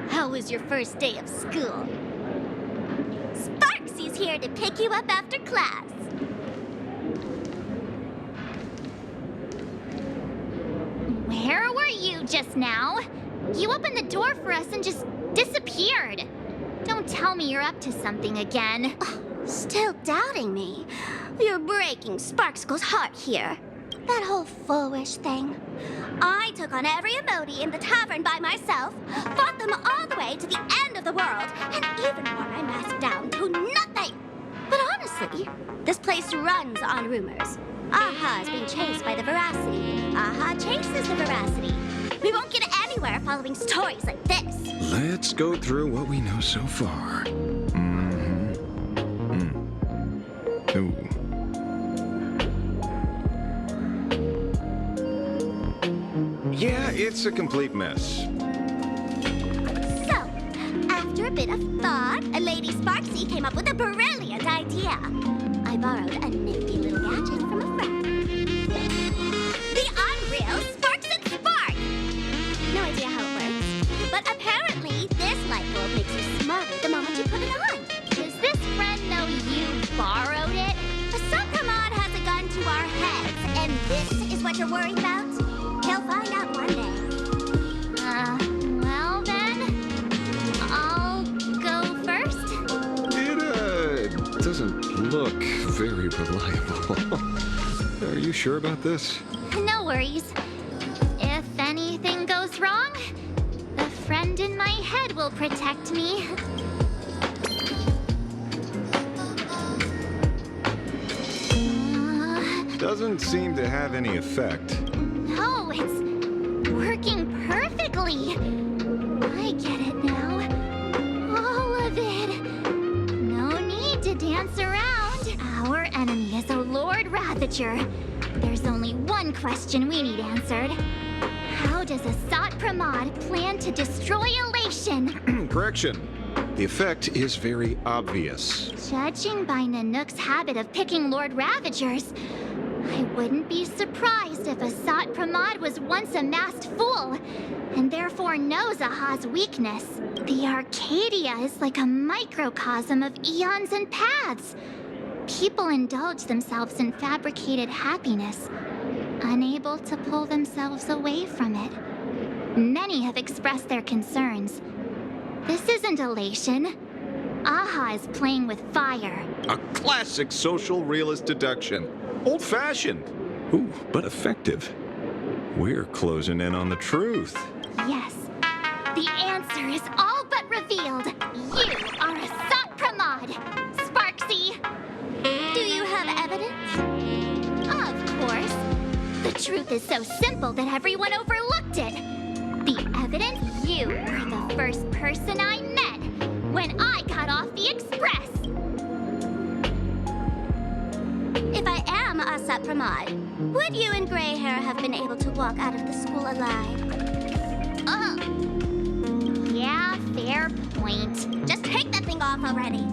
How was your first day of school? Sparksy's here to pick you up after class. Where were you just now? You opened the door for us and just disappeared. Don't tell me you're up to something again. Still doubting me? You're breaking Sparkskull's heart here. That whole foolish thing. I took on every emoji in the tavern by myself, fought them all the way to the end of the world, and even wore my mask down to nothing. But honestly, this place runs on rumors. Aha is being chased by the Voracity. Aha chases the Voracity. We won't get anywhere following stories like this. Let's go through what we know so far. Ooh. Yeah, it's a complete mess. So, after a bit of thought, Lady Sparksy came up with a brilliant idea. I borrowed a nifty little gadget from a friend. The Unreal Sparks and Spark! No idea how it works, but apparently this light bulb makes you smarter the moment you put it on. Does this friend know you borrowed it? The Supramod has a gun to our heads, and this is what you're worried about? He'll find out one day. Well then, I'll go first. It doesn't look very reliable. Are you sure about this? No worries. If anything goes wrong, the friend in my head will protect me. Doesn't seem to have any effect. No, it's working perfectly. I get it now. All of it. No need to dance around. Our enemy is a Lord Ravager. There's only one question we need answered. How does Asat Pramod plan to destroy Elation? Correction. The effect is very obvious. Judging by Nanook's habit of picking Lord Ravagers, I wouldn't be surprised if Asat Pramod was once a masked fool, and therefore knows Aha's weakness. The Arcadia is like a microcosm of eons and paths. People indulge themselves in fabricated happiness, unable to pull themselves away from it. Many have expressed their concerns. This isn't Elation. Aha is playing with fire. A classic social realist deduction. Old-fashioned. Ooh, but effective. We're closing in on the truth. Yes. The answer is all but revealed. You are Asat Pramod. Sparksy. Do you have evidence? Of course. The truth is so simple that everyone overlooked it. The evidence? You were the first person I met when I got off the express. If I am Asat Pramod, would you and Grey Hair have been able to walk out of the school alive? Yeah, fair point. Just take that thing off already.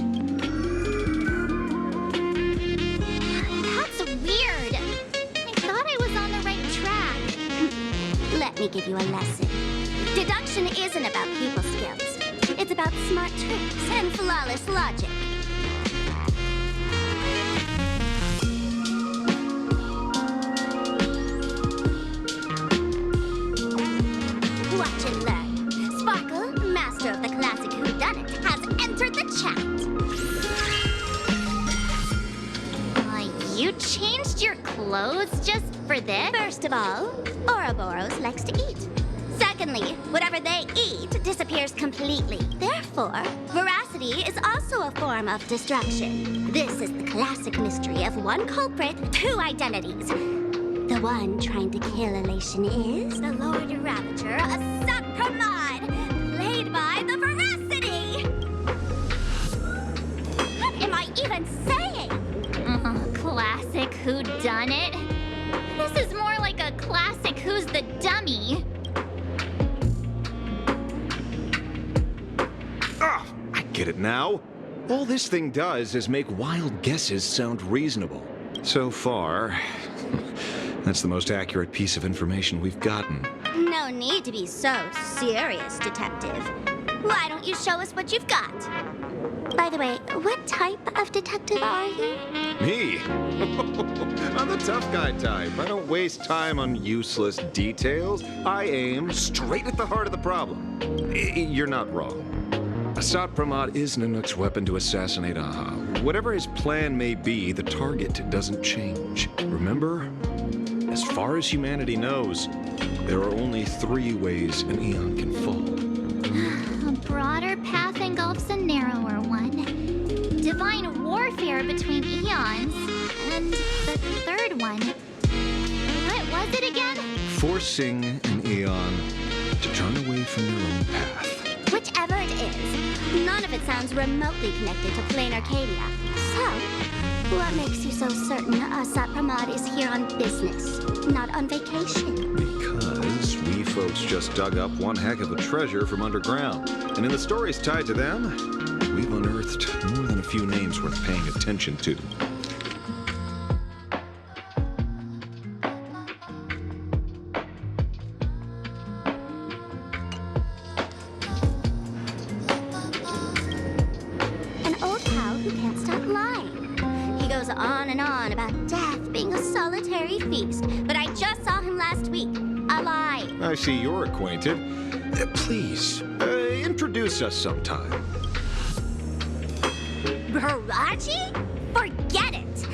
That's weird. I thought I was on the right track. Let me give you a lesson. Deduction isn't about people skills. It's about smart tricks and flawless logic. Watch and learn. Sparkle, master of the classic whodunit, has entered the chat. You changed your clothes just for this? First of all, Ouroboros likes to eat. Secondly, whatever they eat disappears completely. Therefore, Voracity is also a form of destruction. This is the classic mystery of one culprit, two identities. The one trying to kill Elation is the Lord Ravager, Asat Pramod, played by the Voracity! What am I even saying? Classic whodunit? This is more like a classic Who's the Dummy. Ah, I get it now. All this thing does is make wild guesses sound reasonable. So far, that's the most accurate piece of information we've gotten. No need to be so serious, Detective. Why don't you show us what you've got? By the way, what type of detective are you? Me? I'm the tough guy type. I don't waste time on useless details. I aim straight at the heart of the problem. You're not wrong. Assad Pramod is Nanook's weapon to assassinate Aha. Whatever his plan may be, the target doesn't change. Remember? As far as humanity knows, there are only 3 ways an Eon can fall. A broader path engulfs a narrower one. Divine warfare between eons. And the third one. What was it again? Forcing an Eon to turn away from their own path. Whichever it is, none of it sounds remotely connected to Planarcadia. So, what makes you so certain Assad Pramod is here on business, not on vacation? Because we folks just dug up one heck of a treasure from underground. And in the stories tied to them, we've unearthed more than a few names worth paying attention to. An old pal who can't stop lying. He goes on and on about death being a solitary feast, but I just saw him last week. Alive. I see you're acquainted. Please, introduce us sometime. Baraji? Forget it!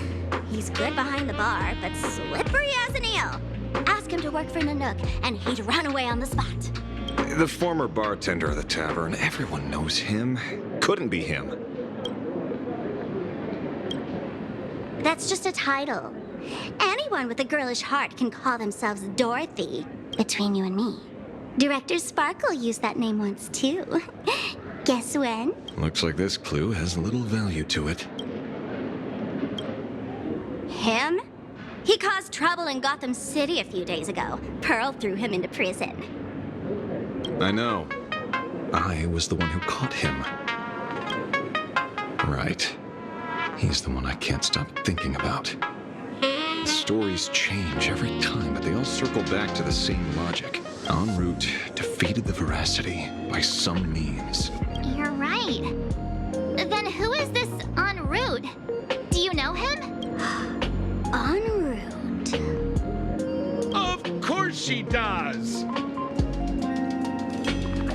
He's good behind the bar, but slippery as an eel. Ask him to work for Nanook, and he'd run away on the spot. The former bartender of the tavern, everyone knows him. Couldn't be him. That's just a title. Anyone with a girlish heart can call themselves Dorothy, between you and me. Director Sparkle used that name once, too. Guess when? Looks like this clue has little value to it. Him? He caused trouble in Gotham City a few days ago. Pearl threw him into prison. I know. I was the one who caught him. Right. He's the one I can't stop thinking about. The stories change every time, but they all circle back to the same logic. En route defeated the Voracity by some means. You're right. Then who is this en route? Do you know him? En route. Of course she does!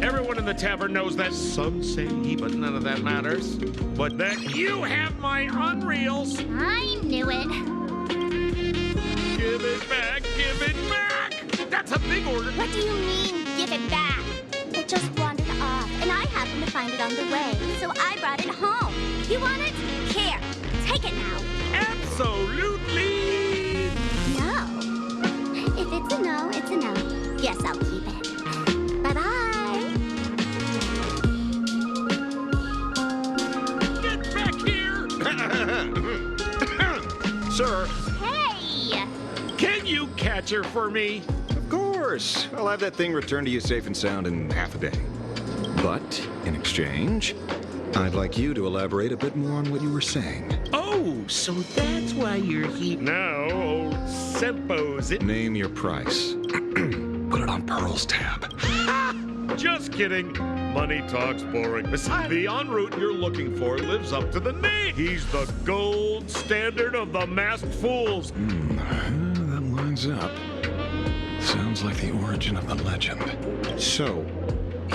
Everyone in the tavern knows that. Some say he, but none of that matters. But that you have my unreals. I knew it. Give it back, give it back! That's a big order. What do you mean, give it back? It just wandered off, and I happened to find it on the way, so I brought it home. You want it? Here, take it now. Absolutely! No. If it's a no, it's a no. Yes, I'll keep it. Bye-bye. Get back here! Sir. Hey! Can you catch her for me? Of course. I'll have that thing returned to you safe and sound in half a day. But, in exchange, I'd like you to elaborate a bit more on what you were saying. Oh, so that's why you're here. Now, old Sempo's it. Name your price. Put it on Pearl's tab. Just kidding. Money talks boring. Besides, the en route you're looking for lives up to the name. He's the gold standard of the masked fools. That lines up. Sounds like the origin of the legend. So,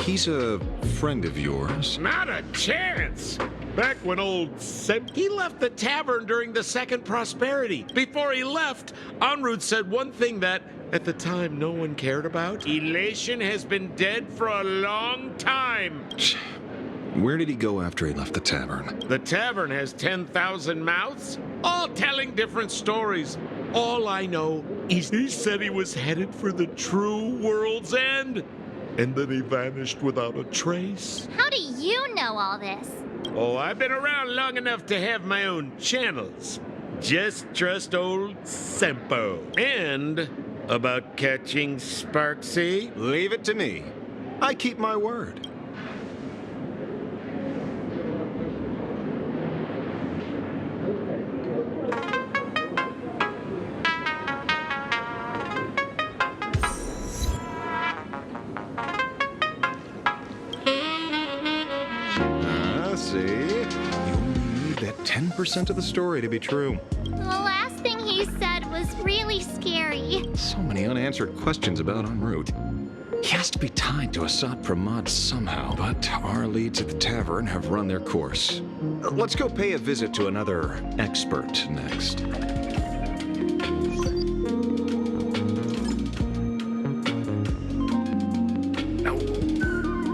he's a friend of yours? Not a chance. Back when old he left the tavern during the Second Prosperity. Before he left, en route said one thing that, at the time, no one cared about. Elation has been dead for a long time. Where did he go after he left the tavern? The tavern has 10,000 mouths, all telling different stories. All I know is he said he was headed for the true world's end. And then he vanished without a trace. How do you know all this? Oh, I've been around long enough to have my own channels. Just trust old Sempo. And about catching Sparksy? Leave it to me. I keep my word. see. You only need that 10% of the story to be true. The last thing he said was really scary. So many unanswered questions about en route. He has to be tied to Assad Pramod somehow, but our leads at the tavern have run their course. Let's go pay a visit to another expert next. No.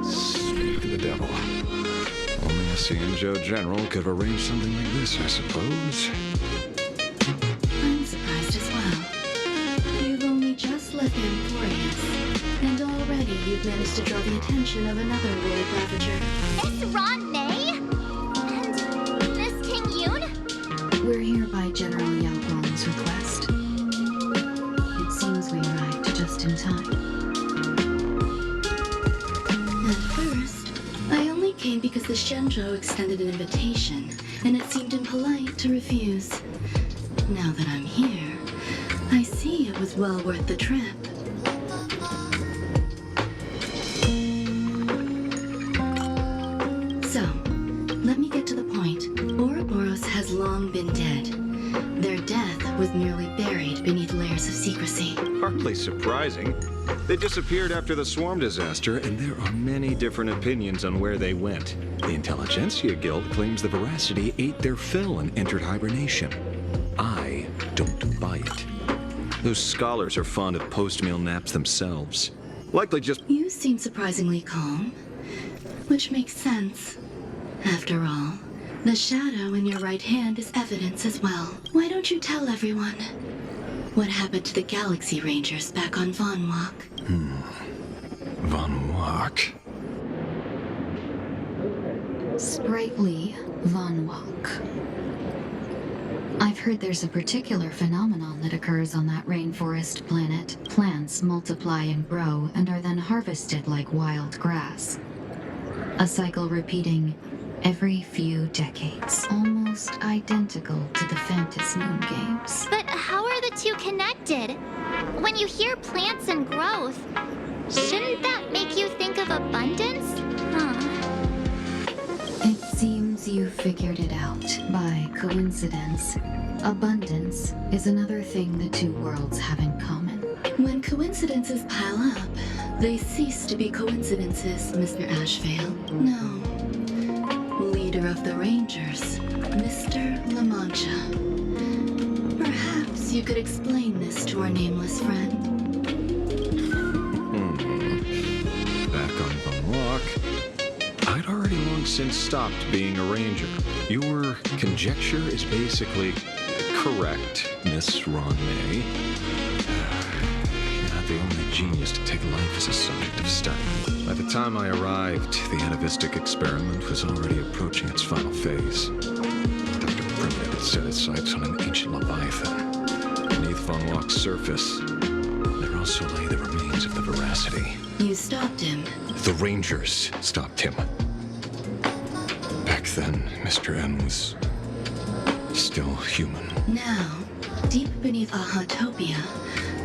Speak to the devil. Only a CNJO general could have arranged something like this, I suppose. I'm surprised as well. You've only just left Emporius, and already you've managed to draw the attention of another world ravager. It's Ron May? And Miss King Yoon? We're here by General Yao Guang's request. It seems we arrived just in time. At first, I only came because the Shenzhou extended an invitation, and it seemed impolite to refuse. Now that I'm here, I see it was well worth the trip. So, let me get to the point. Ouroboros has long been dead. Their death was merely buried beneath layers of secrecy. Hardly surprising. They disappeared after the swarm disaster, and there are many different opinions on where they went. The Intelligentsia Guild claims the Voracity ate their fill and entered hibernation. I don't buy it. Those scholars are fond of post-meal naps themselves. Likely just... You seem surprisingly calm, which makes sense. After all, the shadow in your right hand is evidence as well. Why don't you tell everyone what happened to the Galaxy Rangers back on Von Walk? Von Walk? Sprightly Von Walk. I've heard there's a particular phenomenon that occurs on that rainforest planet. Plants multiply and grow and are then harvested like wild grass. A cycle repeating every few decades, almost identical to the Phantom Moon games. But how are the two connected? When you hear plants and growth, shouldn't that make you think of abundance? It seems you figured it out. By coincidence, abundance is another thing the two worlds have in common. When coincidences pile up, they cease to be coincidences, Mr. Ashvale. No. Leader of the Rangers, Mr. La Mancha. Perhaps you could explain this to our nameless friend. Back on Von Walk, I'd already long since stopped being a ranger. Your conjecture is basically correct, Miss Ron May. You're not the only genius to take life as a subject of study. By the time I arrived, the atavistic experiment was already approaching its final phase. Dr. Primitive had set his sights on an ancient leviathan. Beneath Von Walk's surface, there also lay the remains of the Voracity. You stopped him. The Rangers stopped him. Back then, Mr. N was still human. Now, deep beneath Ahatopia,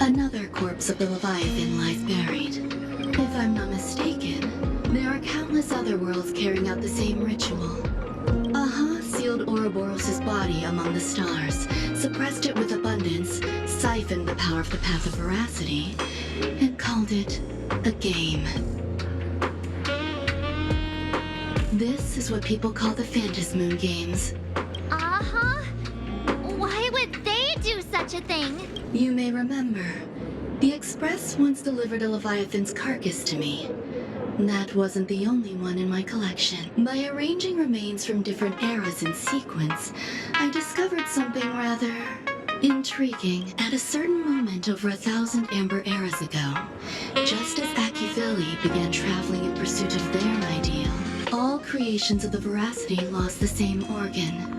another corpse of the Leviathan lies buried. If I'm not mistaken, there are countless other worlds carrying out the same ritual. Aha sealed Ouroboros' body among the stars, suppressed it with abundance, siphoned the power of the Path of Voracity, and called it a game. This is what people call the Phantom Moon games. Uh-huh. Why would they do such a thing? You may remember, the Express once delivered a Leviathan's carcass to me. That wasn't the only one in my collection. By arranging remains from different eras in sequence, I discovered something rather intriguing. At a certain moment over 1,000 Amber eras ago, just as Akivili began traveling in pursuit of their ideal, all creations of the Voracity lost the same organ.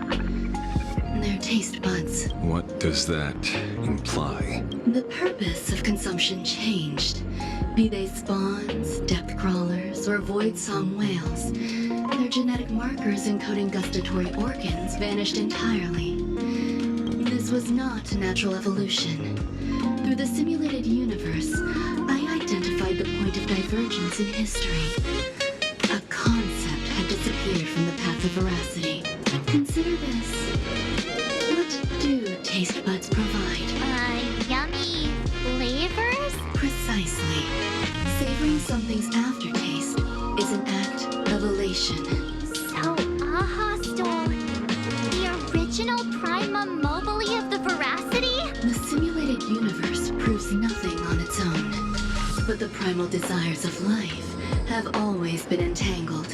Their taste buds. What does that imply? The purpose of consumption changed. Be they spawns, depth crawlers, or void song whales, their genetic markers encoding gustatory organs vanished entirely. This was not natural evolution. Through the simulated universe, I identified the point of divergence in history. A concept had disappeared from the path of to Voracity. Consider this. What do taste buds provide? Yummy flavors? Precisely. Savoring something's aftertaste is an act of elation. So, Aha stole the original Prima Mobile of the Voracity? The simulated universe proves nothing on its own, but the primal desires of life have always been entangled.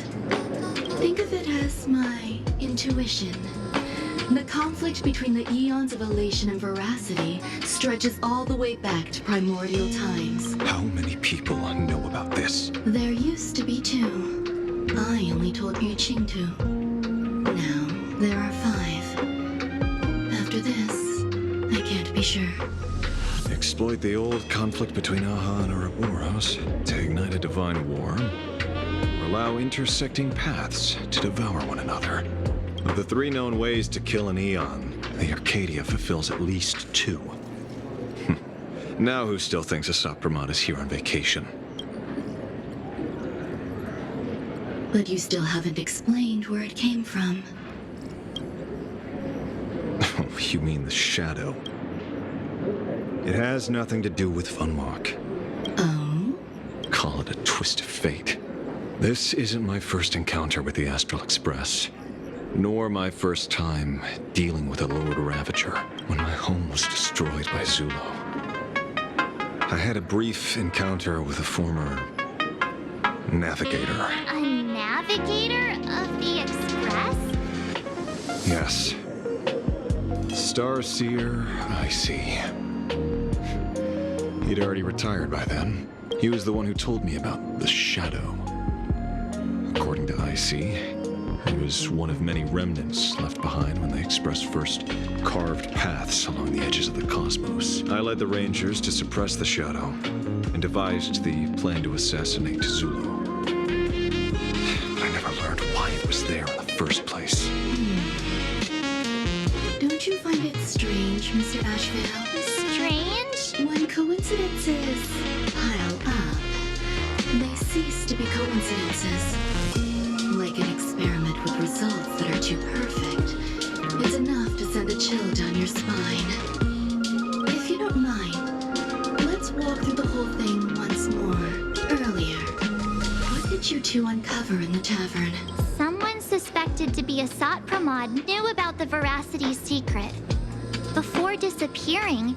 Think of it as my intuition. The conflict between the eons of Elation and Voracity stretches all the way back to primordial times. How many people know about this? There used to be 2. I only told Yu Qing 2. Now, there are 5. After this, I can't be sure. Exploit the old conflict between Aha and Ouroboros to ignite a divine war, or allow intersecting paths to devour one another. Of the 3 known ways to kill an Eon, the Arcadia fulfills at least 2. Now who still thinks Asap Pramod is here on vacation? But you still haven't explained where it came from. Oh, you mean the shadow? It has nothing to do with Funwalk. Oh? Call it a twist of fate. This isn't my first encounter with the Astral Express, nor my first time dealing with a Lord Ravager when my home was destroyed by Zulo. I had a brief encounter with a former navigator. A navigator of the Express? Yes. Starseer, I see. He'd already retired by then. He was the one who told me about the Shadow. According to IC, he was one of many remnants left behind when the Express first carved paths along the edges of the cosmos. I led the Rangers to suppress the Shadow and devised the plan to assassinate Zulo. But I never learned why it was there in the first place. Don't you find it strange, Mr. Ashvale? Strange? When coincidences pile up, they cease to be coincidences. Like an experiment with results that are too perfect, it's enough to send a chill down your spine. If you don't mind, let's walk through the whole thing once more. Earlier, what did you 2 uncover in the tavern? Someone suspected to be Asat Pramod knew about the Voracity secret. Before disappearing,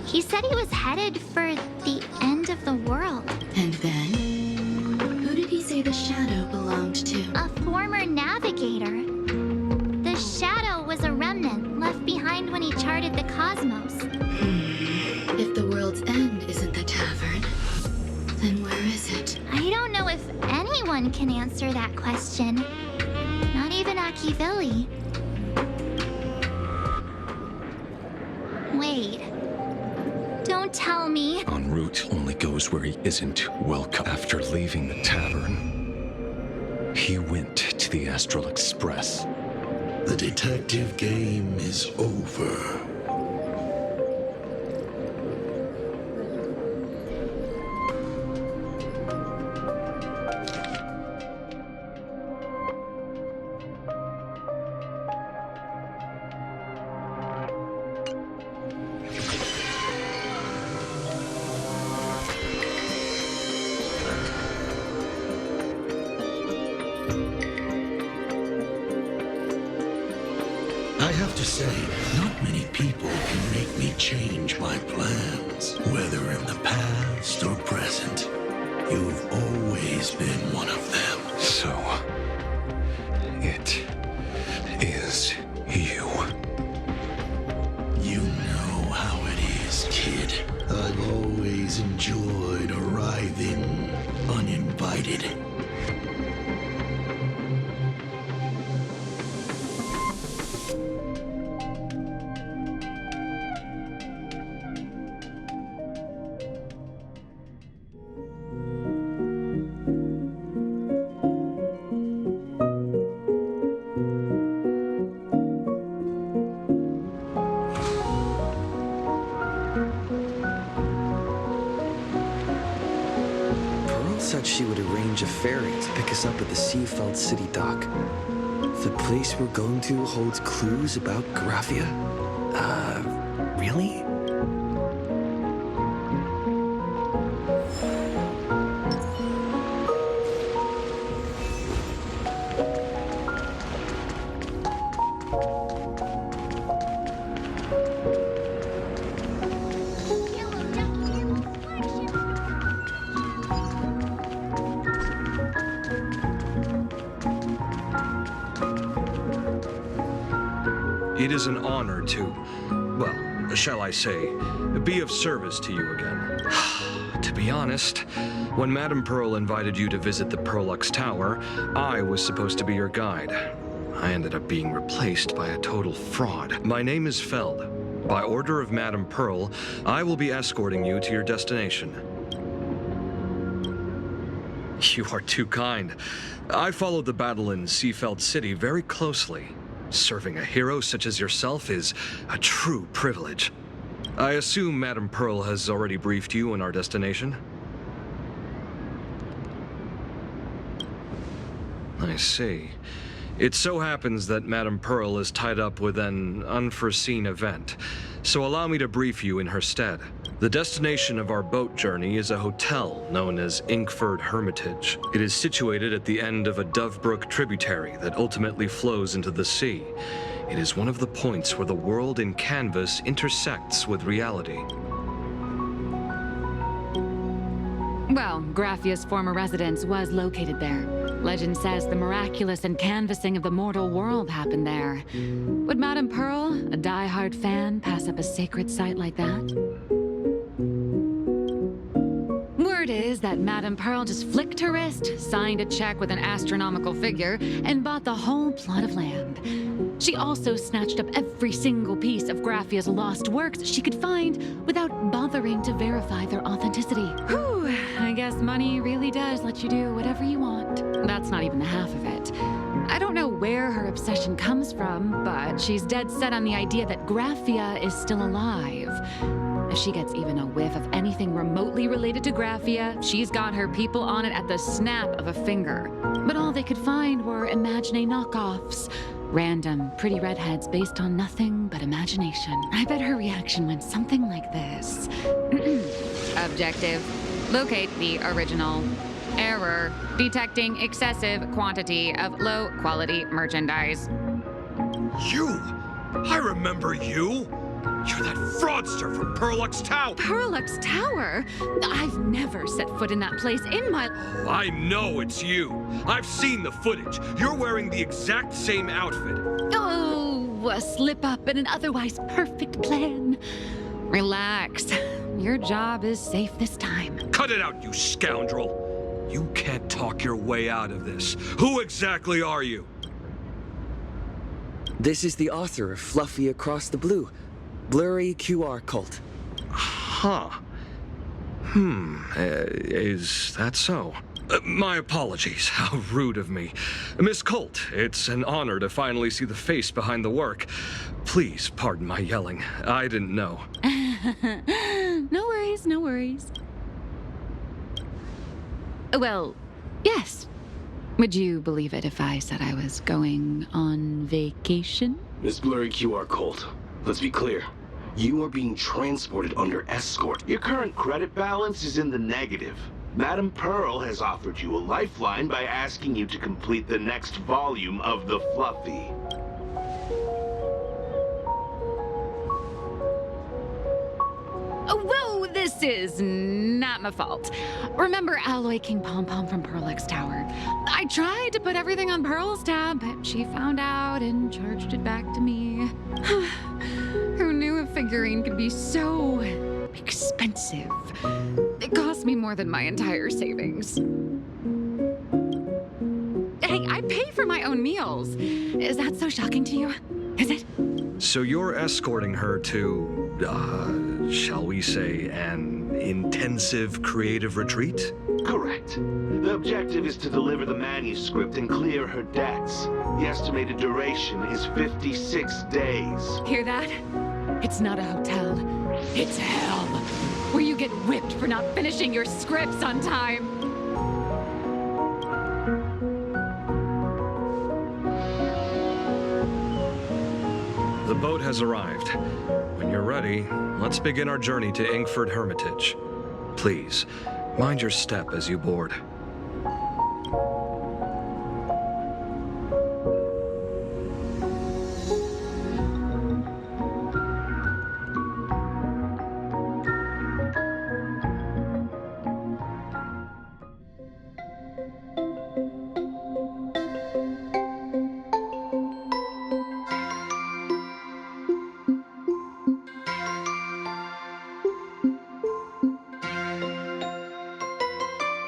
he said he was headed for the end of the world. And then? Who did he say the shadow belonged to? A former navigator. The Shadow was a remnant left behind when he charted the cosmos. If the world's end isn't the tavern, then where is it? I don't know if anyone can answer that question. Not even Akivili. Wait. Don't tell me. En route only goes where he isn't welcome. After leaving the tavern, he went to the Astral Express. The detective game is over. I have to say, not many people can make me change my plans, whether in the past or present. You've always been one of them. So, it is you. You know how it is, kid. I've always enjoyed arriving uninvited. Said she would arrange a ferry to pick us up at the Seafeld City dock. The place we're going to holds clues about Graphia? Really? It is an honor to, well, shall I say, be of service to you again. To be honest, when Madame Pearl invited you to visit the Perlux Tower, I was supposed to be your guide. I ended up being replaced by a total fraud. My name is Feld. By order of Madame Pearl, I will be escorting you to your destination. You are too kind. I followed the battle in Seafeld City very closely. Serving a hero such as yourself is a true privilege. I assume Madame Pearl has already briefed you on our destination? I see. It so happens that Madame Pearl is tied up with an unforeseen event, so allow me to brief you in her stead. The destination of our boat journey is a hotel known as Inkford Hermitage. It is situated at the end of a Dovebrook tributary that ultimately flows into the sea. It is one of the points where the world in canvas intersects with reality. Well, Graphia's former residence was located there. Legend says the miraculous canvassing of the mortal world happened there. Would Madame Pearl, a die-hard fan, pass up a sacred site like that? Word is that Madame Pearl just flicked her wrist, signed a check with an astronomical figure, and bought the whole plot of land. She also snatched up every single piece of Graphia's lost works she could find without bothering to verify their authenticity. Whew, I guess money really does let you do whatever you want. That's not even the half of it. I don't know where her obsession comes from, but she's dead set on the idea that Graphia is still alive. If she gets even a whiff of anything remotely related to Graphia, she's got her people on it at the snap of a finger. But all they could find were Imagine knockoffs. Random, pretty redheads based on nothing but imagination. I bet her reaction went something like this. Objective. Locate the original. Error. Detecting excessive quantity of low-quality merchandise. You! I remember you! You're that fraudster from Perlux Tower! Perlux Tower? I've never set foot in that place in my... I know it's you. I've seen the footage. You're wearing the exact same outfit. Oh, a slip-up in an otherwise perfect plan. Relax. Your job is safe this time. Cut it out, you scoundrel. You can't talk your way out of this. Who exactly are you? This is the author of Fluffy Across the Blue, Blurry QR Cult. Huh. Is that so? My apologies. How rude of me. Miss Colt, it's an honor to finally see the face behind the work. Please pardon my yelling. I didn't know. No worries, no worries. Well, yes. Would you believe it if I said I was going on vacation? Miss Blurry QR Cult, let's be clear. You are being transported under escort. Your current credit balance is in the negative. Madame Pearl has offered you a lifeline by asking you to complete the next volume of the Fluffy. Whoa, this is not my fault. Remember Alloy King Pom Pom from Perlux Tower? I tried to put everything on Pearl's tab, but she found out and charged it back to me. Who knew a figurine could be so expensive? It cost me more than my entire savings. Hey, I pay for my own meals. Is that so shocking to you? Is it? So you're escorting her to, shall we say, an intensive creative retreat? Correct. The objective is to deliver the manuscript and clear her debts. The estimated duration is 56 days. Hear that? It's not a hotel. It's hell, where you get whipped for not finishing your scripts on time. The boat has arrived. When you're ready, let's begin our journey to Inkford Hermitage. Please, mind your step as you board.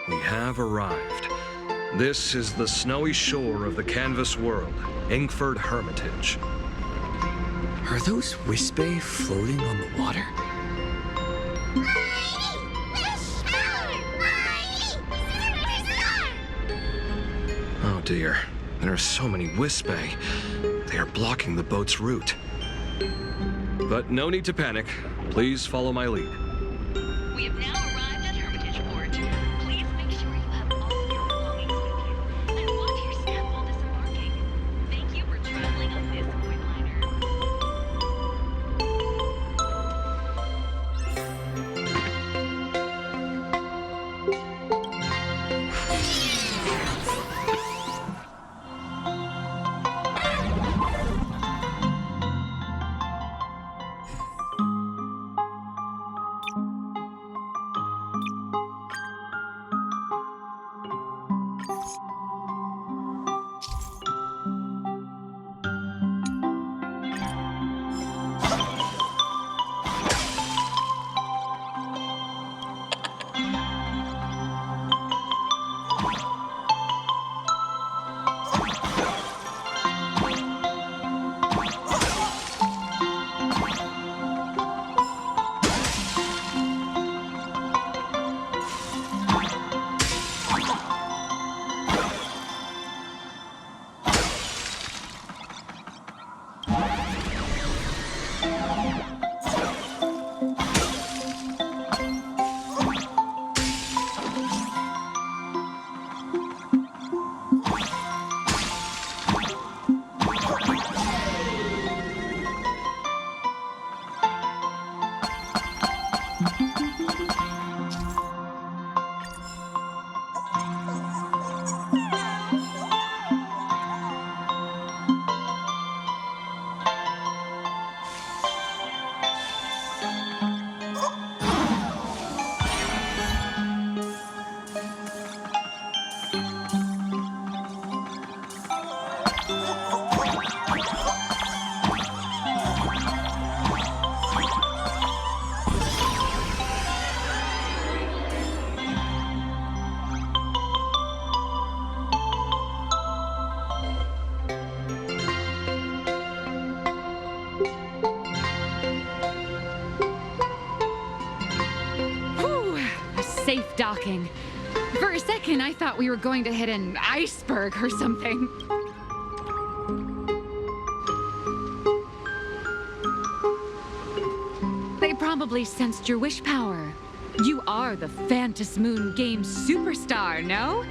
We have arrived. This is the snowy shore of the canvas world, Inkford Hermitage. Are those Wispe floating on the water? Oh dear, there are so many Wispe. They are blocking the boat's route. But no need to panic. Please follow my lead. We have now arrived at Hermitage Port. Please make sure you have all your belongings with you, and watch your step while disembarking. Thank you for traveling on this void liner. Safe docking. For a second, I thought we were going to hit an iceberg or something. They probably sensed your wish power. You are the Phantas Moon game superstar, no?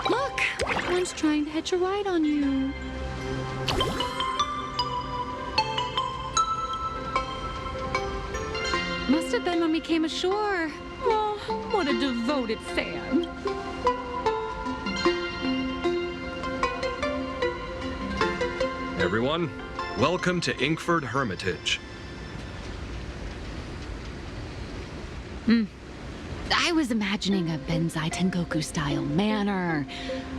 Look, one's trying to hitch a ride on you. Must have been when we came ashore. Oh, what a devoted fan. Everyone, welcome to Inkford Hermitage. I was imagining a Benzai Tengoku style manor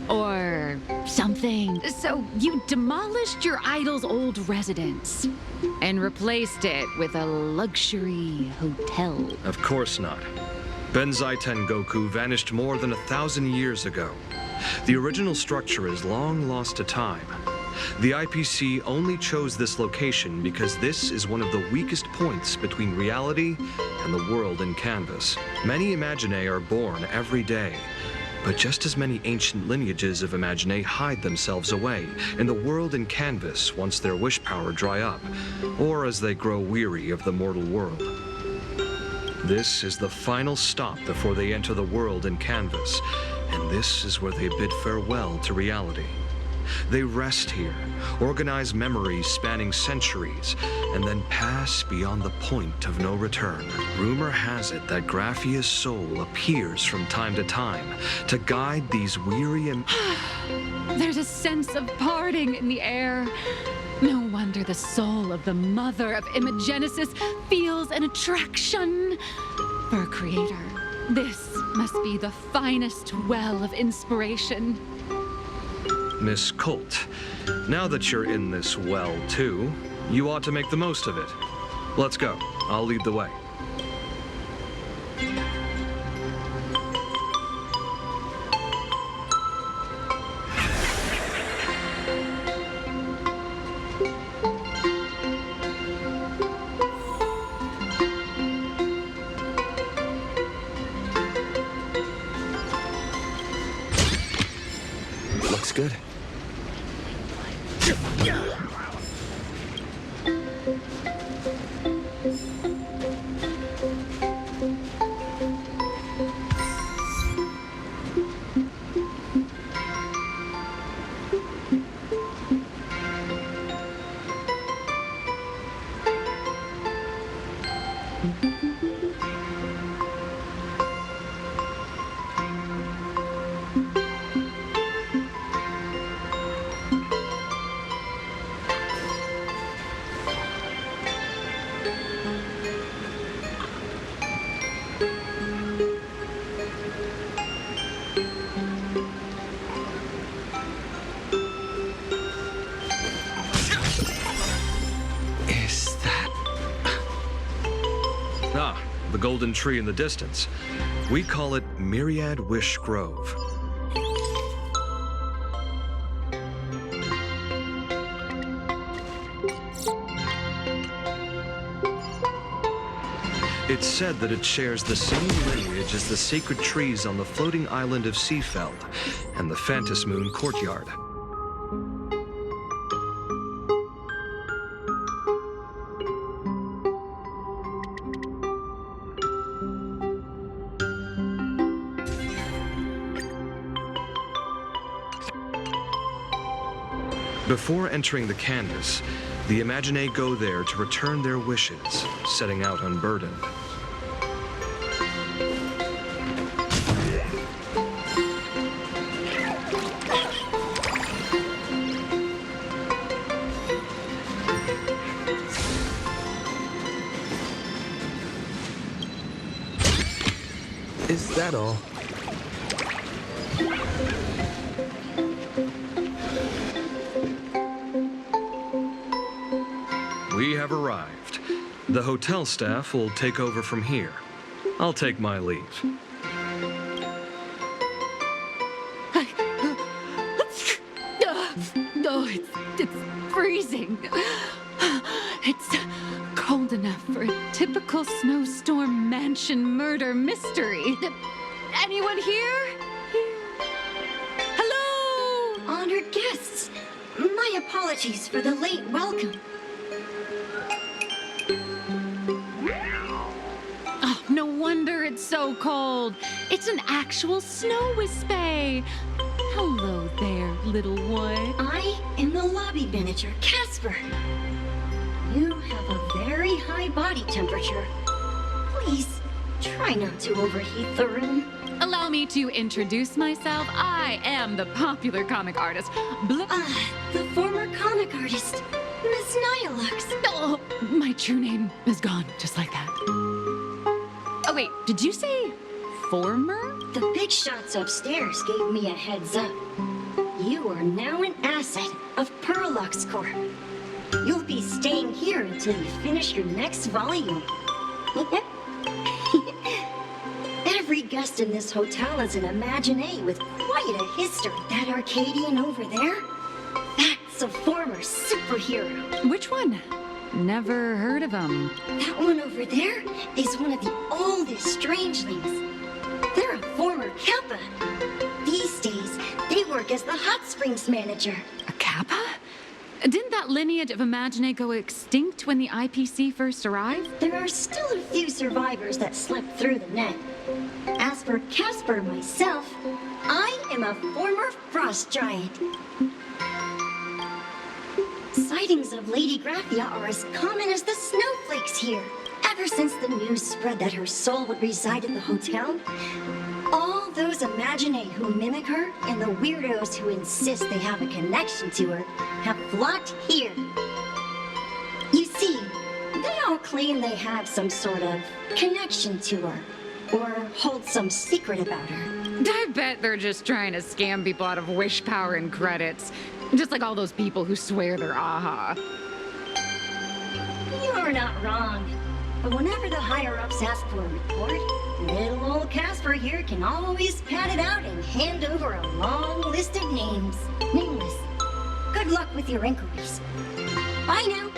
or something. So you demolished your idol's old residence and replaced it with a luxury hotel. Of course not. Benzai Tengoku vanished more than 1,000 years ago. The original structure is long lost to time. The IPC only chose this location because this is one of the weakest points between reality and the world in Canvas. Many Imaginae are born every day, but just as many ancient lineages of Imaginae hide themselves away in the world in Canvas once their wish power dry up, or as they grow weary of the mortal world. This is the final stop before they enter the world in Canvas, and this is where they bid farewell to reality. They rest here, organize memories spanning centuries, and then pass beyond the point of no return. Rumor has it that Graphia's soul appears from time to time to guide these weary There's a sense of parting in the air. No wonder the soul of the mother of Imogenesis feels an attraction for a creator. This must be the finest well of inspiration. Miss Colt, now that you're in this well, too, you ought to make the most of it. Let's go. I'll lead the way. Looks good. Ah, the golden tree in the distance. We call it Myriad Wish Grove. It's said that it shares the same lineage as the sacred trees on the floating island of Seafeld and the Phantom Moon courtyard. Before entering the canvas, the Imaginae go there to return their wishes, setting out unburdened. Is that all? We have arrived. The hotel staff will take over from here. I'll take my leave. Oh, it's freezing. It's cold enough for a typical snowstorm mansion murder mystery. Anyone here? Hello? Honored guests, my apologies for the late welcome. Oh, no wonder it's so cold. It's an actual snow wispay. Hello there, little one. I am the lobby manager, Casper. You have a very high body temperature. Please, try not to overheat the room. Allow me to introduce myself. I am the popular comic artist, The former comic artist, Miss Nihilux. Oh, my true name is gone, just like that. Oh, wait, did you say former? The big shots upstairs gave me a heads up. You are now an asset of Perlux Corp. You'll be staying here until you finish your next volume. Every guest in this hotel is an Imaginae with quite a history. That Arcadian over there? That's a former superhero. Which one? Never heard of him. That one over there is one of the oldest strangelings. They're a former Kappa. These days, they work as the hot springs manager. A Kappa? Didn't that lineage of Imaginae go extinct when the IPC first arrived? There are still a few survivors that slept through the net. As for Casper myself, I am a former frost giant. Sightings of Lady Graphia are as common as the snowflakes here. Ever since the news spread that her soul would reside at the hotel, all those imaginae who mimic her and the weirdos who insist they have a connection to her have flocked here. You see, they all claim they have some sort of connection to her, or hold some secret about her. I bet they're just trying to scam people out of wish power and credits. Just like all those people who swear they're AHA. You're not wrong. But whenever the higher-ups ask for a report, little old Casper here can always pad it out and hand over a long list of names. Nameless. Good luck with your inquiries. Bye now.